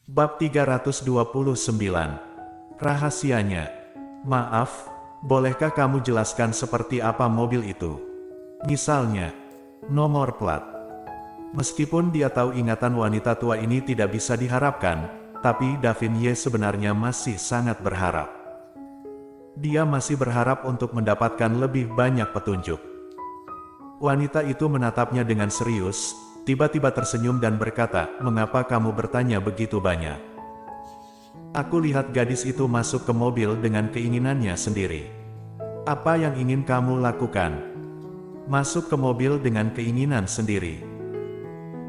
Bab 329. Rahasianya. Maaf, bolehkah kamu jelaskan seperti apa mobil itu? Misalnya, nomor plat. Meskipun dia tahu ingatan wanita tua ini tidak bisa diharapkan, tapi Davin Ye sebenarnya masih sangat berharap. Dia masih berharap untuk mendapatkan lebih banyak petunjuk. Wanita itu menatapnya dengan serius, tiba-tiba tersenyum dan berkata, "Mengapa kamu bertanya begitu banyak? Aku lihat gadis itu masuk ke mobil dengan keinginannya sendiri. Apa yang ingin kamu lakukan? Masuk ke mobil dengan keinginan sendiri."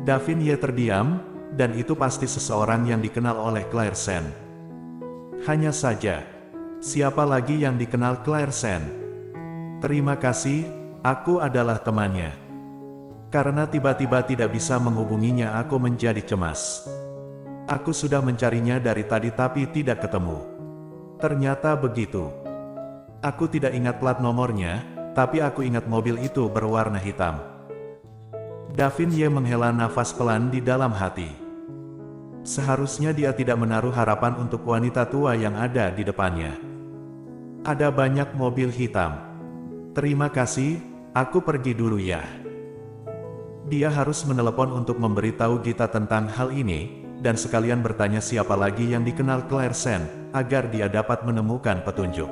Davin Ye terdiam, dan itu pasti seseorang yang dikenal oleh Claire Sen. Hanya saja, siapa lagi yang dikenal Claire Sen? Terima kasih, aku adalah temannya. Karena tiba-tiba tidak bisa menghubunginya, aku menjadi cemas. Aku sudah mencarinya dari tadi tapi tidak ketemu. Ternyata begitu. Aku tidak ingat plat nomornya, tapi aku ingat mobil itu berwarna hitam. Davin Ye menghela nafas pelan di dalam hati. Seharusnya dia tidak menaruh harapan untuk wanita tua yang ada di depannya. Ada banyak mobil hitam. Terima kasih, aku pergi dulu ya. Dia harus menelepon untuk memberitahu Gita tentang hal ini, dan sekalian bertanya siapa lagi yang dikenal Claire Sen, agar dia dapat menemukan petunjuk.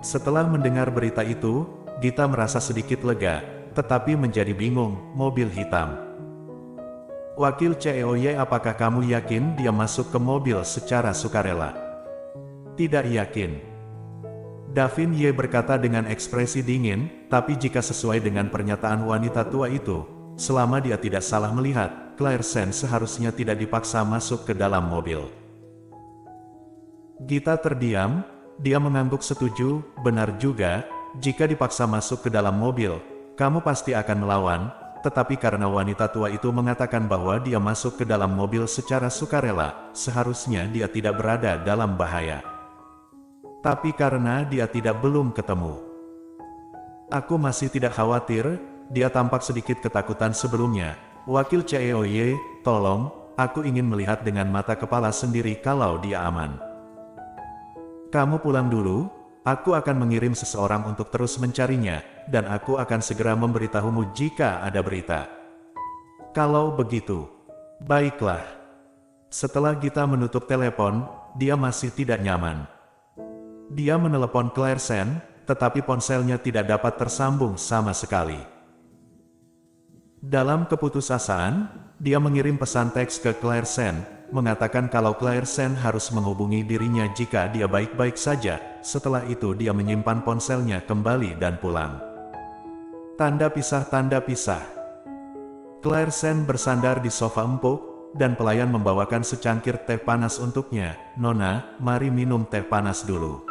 Setelah mendengar berita itu, Gita merasa sedikit lega, tetapi menjadi bingung, mobil hitam. Wakil CEOY, apakah kamu yakin dia masuk ke mobil secara sukarela? Tidak yakin. Davin Ye berkata dengan ekspresi dingin, tapi jika sesuai dengan pernyataan wanita tua itu, selama dia tidak salah melihat, Claire Sen seharusnya tidak dipaksa masuk ke dalam mobil. Gita terdiam, dia mengangguk setuju, benar juga, jika dipaksa masuk ke dalam mobil, kamu pasti akan melawan, tetapi karena wanita tua itu mengatakan bahwa dia masuk ke dalam mobil secara sukarela, seharusnya dia tidak berada dalam bahaya. Tapi karena dia belum ketemu. Aku masih tidak khawatir, dia tampak sedikit ketakutan sebelumnya. Wakil CEOY, tolong, aku ingin melihat dengan mata kepala sendiri kalau dia aman. Kamu pulang dulu, aku akan mengirim seseorang untuk terus mencarinya, dan aku akan segera memberitahumu jika ada berita. Kalau begitu, baiklah. Setelah Gita menutup telepon, dia masih tidak nyaman. Dia menelepon Claire Sen, tetapi ponselnya tidak dapat tersambung sama sekali. Dalam keputusasaan, dia mengirim pesan teks ke Claire Sen, mengatakan kalau Claire Sen harus menghubungi dirinya jika dia baik-baik saja. Setelah itu dia menyimpan ponselnya kembali dan pulang. Tanda pisah, tanda pisah. Claire Sen bersandar di sofa empuk, dan pelayan membawakan secangkir teh panas untuknya. "Nona, mari minum teh panas dulu."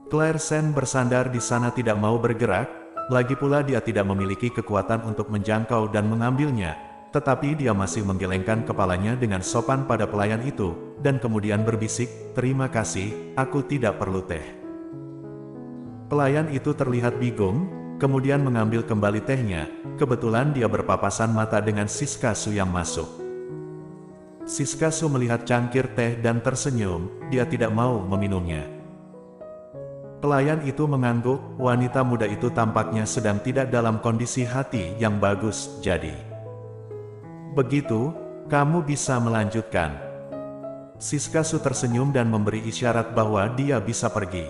Claire Sen bersandar di sana tidak mau bergerak, lagi pula dia tidak memiliki kekuatan untuk menjangkau dan mengambilnya, tetapi dia masih menggelengkan kepalanya dengan sopan pada pelayan itu, dan kemudian berbisik, "Terima kasih, aku tidak perlu teh." Pelayan itu terlihat bingung, kemudian mengambil kembali tehnya. Kebetulan dia berpapasan mata dengan Siska Su yang masuk. Siska Su melihat cangkir teh dan tersenyum, dia tidak mau meminumnya. Pelayan itu mengangguk, wanita muda itu tampaknya sedang tidak dalam kondisi hati yang bagus, jadi. "Begitu, kamu bisa melanjutkan." Siska Su tersenyum dan memberi isyarat bahwa dia bisa pergi.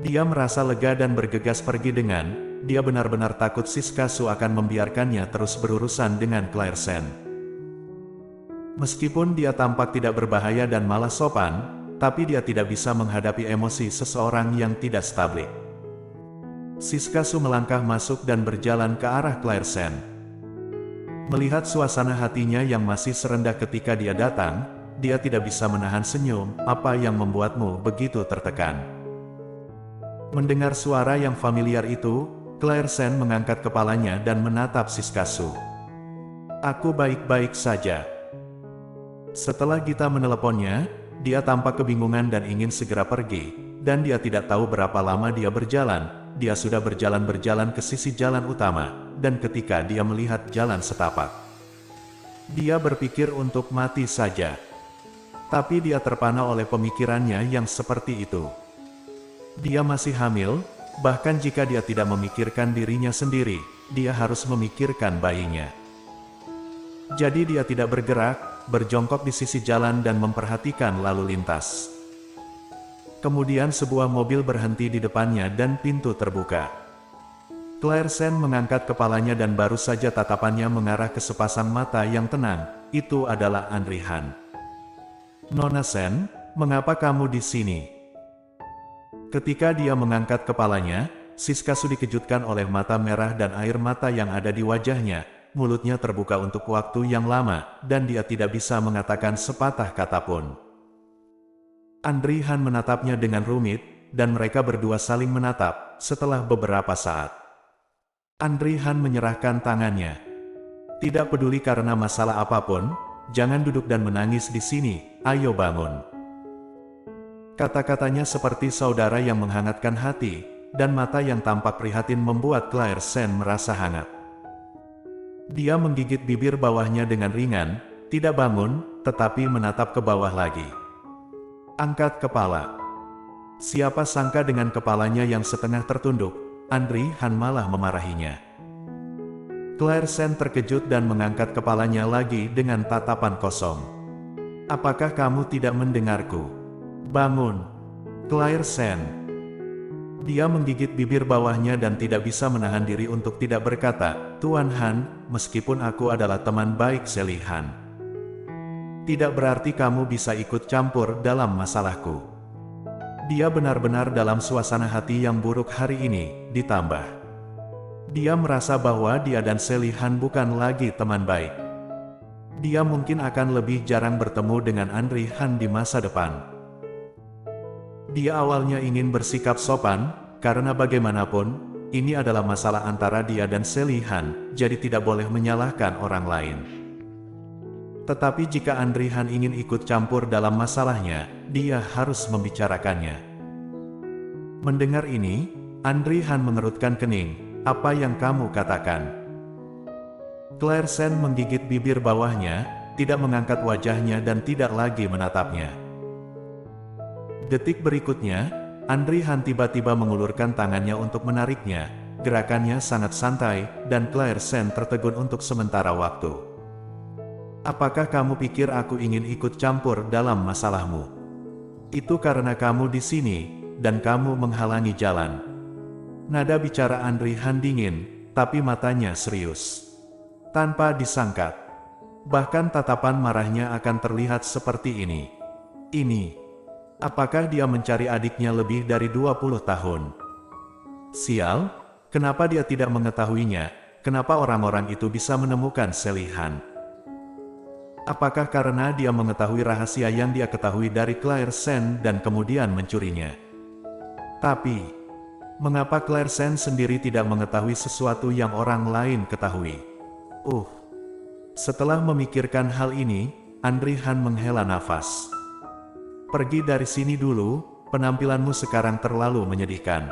Dia merasa lega dan bergegas pergi dengan, dia benar-benar takut Siska Su akan membiarkannya terus berurusan dengan Claire Sen. Meskipun dia tampak tidak berbahaya dan malah sopan, tapi dia tidak bisa menghadapi emosi seseorang yang tidak stabil. Siska Su melangkah masuk dan berjalan ke arah Claire Sen. Melihat suasana hatinya yang masih serendah ketika dia datang, dia tidak bisa menahan senyum. "Apa yang membuatmu begitu tertekan?" Mendengar suara yang familiar itu, Claire Sen mengangkat kepalanya dan menatap Siska Su. "Aku baik-baik saja." Setelah Gita meneleponnya, dia tampak kebingungan dan ingin segera pergi, dan dia tidak tahu berapa lama dia berjalan. Dia sudah berjalan ke sisi jalan utama, dan ketika dia melihat jalan setapak, Dia berpikir untuk mati saja. Tapi dia terpana oleh pemikirannya yang seperti itu. Dia masih hamil, bahkan jika dia tidak memikirkan dirinya sendiri, dia harus memikirkan bayinya. Jadi dia tidak bergerak, berjongkok di sisi jalan dan memperhatikan lalu lintas. Kemudian sebuah mobil berhenti di depannya dan pintu terbuka. Claire Sen mengangkat kepalanya dan baru saja tatapannya mengarah ke sepasang mata yang tenang. Itu adalah Andri Han. "Nona Sen, mengapa kamu di sini?" Ketika dia mengangkat kepalanya, Siskasu dikejutkan oleh mata merah dan air mata yang ada di wajahnya. Mulutnya terbuka untuk waktu yang lama, dan dia tidak bisa mengatakan sepatah kata pun. Andri Han menatapnya dengan rumit, dan mereka berdua saling menatap. Setelah beberapa saat, Andri Han menyerahkan tangannya. "Tidak peduli karena masalah apapun, jangan duduk dan menangis di sini, ayo bangun." Kata-katanya seperti saudara yang menghangatkan hati, dan mata yang tampak prihatin membuat Claire Sen merasa hangat. Dia menggigit bibir bawahnya dengan ringan, tidak bangun, tetapi menatap ke bawah lagi. Angkat kepala. Siapa sangka dengan kepalanya yang setengah tertunduk, Andri Han malah memarahinya. Claire Sen terkejut dan mengangkat kepalanya lagi dengan tatapan kosong. "Apakah kamu tidak mendengarku? Bangun, Claire Sen." Dia menggigit bibir bawahnya dan tidak bisa menahan diri untuk tidak berkata, "Tuan Han, meskipun aku adalah teman baik Sally Han, tidak berarti kamu bisa ikut campur dalam masalahku." Dia benar-benar dalam suasana hati yang buruk hari ini, ditambah dia merasa bahwa dia dan Sally Han bukan lagi teman baik. Dia mungkin akan lebih jarang bertemu dengan Andri Han di masa depan. Dia awalnya ingin bersikap sopan, karena bagaimanapun, ini adalah masalah antara dia dan Sally Han, jadi tidak boleh menyalahkan orang lain. Tetapi jika Andri Han ingin ikut campur dalam masalahnya, dia harus membicarakannya. Mendengar ini, Andri Han mengerutkan kening. "Apa yang kamu katakan?" Claire Sen menggigit bibir bawahnya, tidak mengangkat wajahnya dan tidak lagi menatapnya. Detik berikutnya, Andri Han tiba-tiba mengulurkan tangannya untuk menariknya. Gerakannya sangat santai, dan Claire Sen tertegun untuk sementara waktu. "Apakah kamu pikir aku ingin ikut campur dalam masalahmu? Itu karena kamu di sini, dan kamu menghalangi jalan." Nada bicara Andri Han dingin, tapi matanya serius. Tanpa disangkat, bahkan tatapan marahnya akan terlihat seperti ini. Apakah dia mencari adiknya lebih dari 20 tahun? Sial, kenapa dia tidak mengetahuinya? Kenapa orang-orang itu bisa menemukan Sally Han? Apakah karena dia mengetahui rahasia yang dia ketahui dari Claire Sen dan kemudian mencurinya? Tapi, mengapa Claire Sen sendiri tidak mengetahui sesuatu yang orang lain ketahui? Setelah memikirkan hal ini, Andri Han menghela nafas. "Pergi dari sini dulu, penampilanmu sekarang terlalu menyedihkan."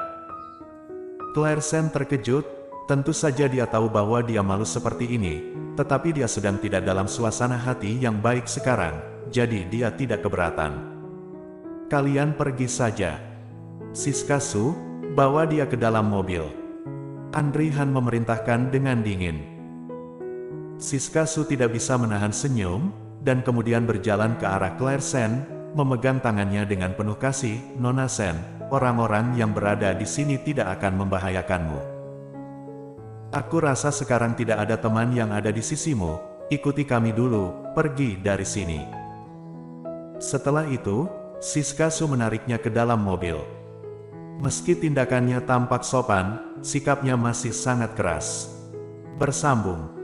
Claire Sen terkejut, tentu saja dia tahu bahwa dia malu seperti ini, tetapi dia sedang tidak dalam suasana hati yang baik sekarang, jadi dia tidak keberatan. "Kalian pergi saja. Siskasu, bawa dia ke dalam mobil." Andri Han memerintahkan dengan dingin. Siskasu tidak bisa menahan senyum, dan kemudian berjalan ke arah Claire Sen, memegang tangannya dengan penuh kasih. "Nona Sen, orang-orang yang berada di sini tidak akan membahayakanmu. Aku rasa sekarang tidak ada teman yang ada di sisimu, ikuti kami dulu, pergi dari sini." Setelah itu, Siskasu menariknya ke dalam mobil. Meski tindakannya tampak sopan, sikapnya masih sangat keras. Bersambung.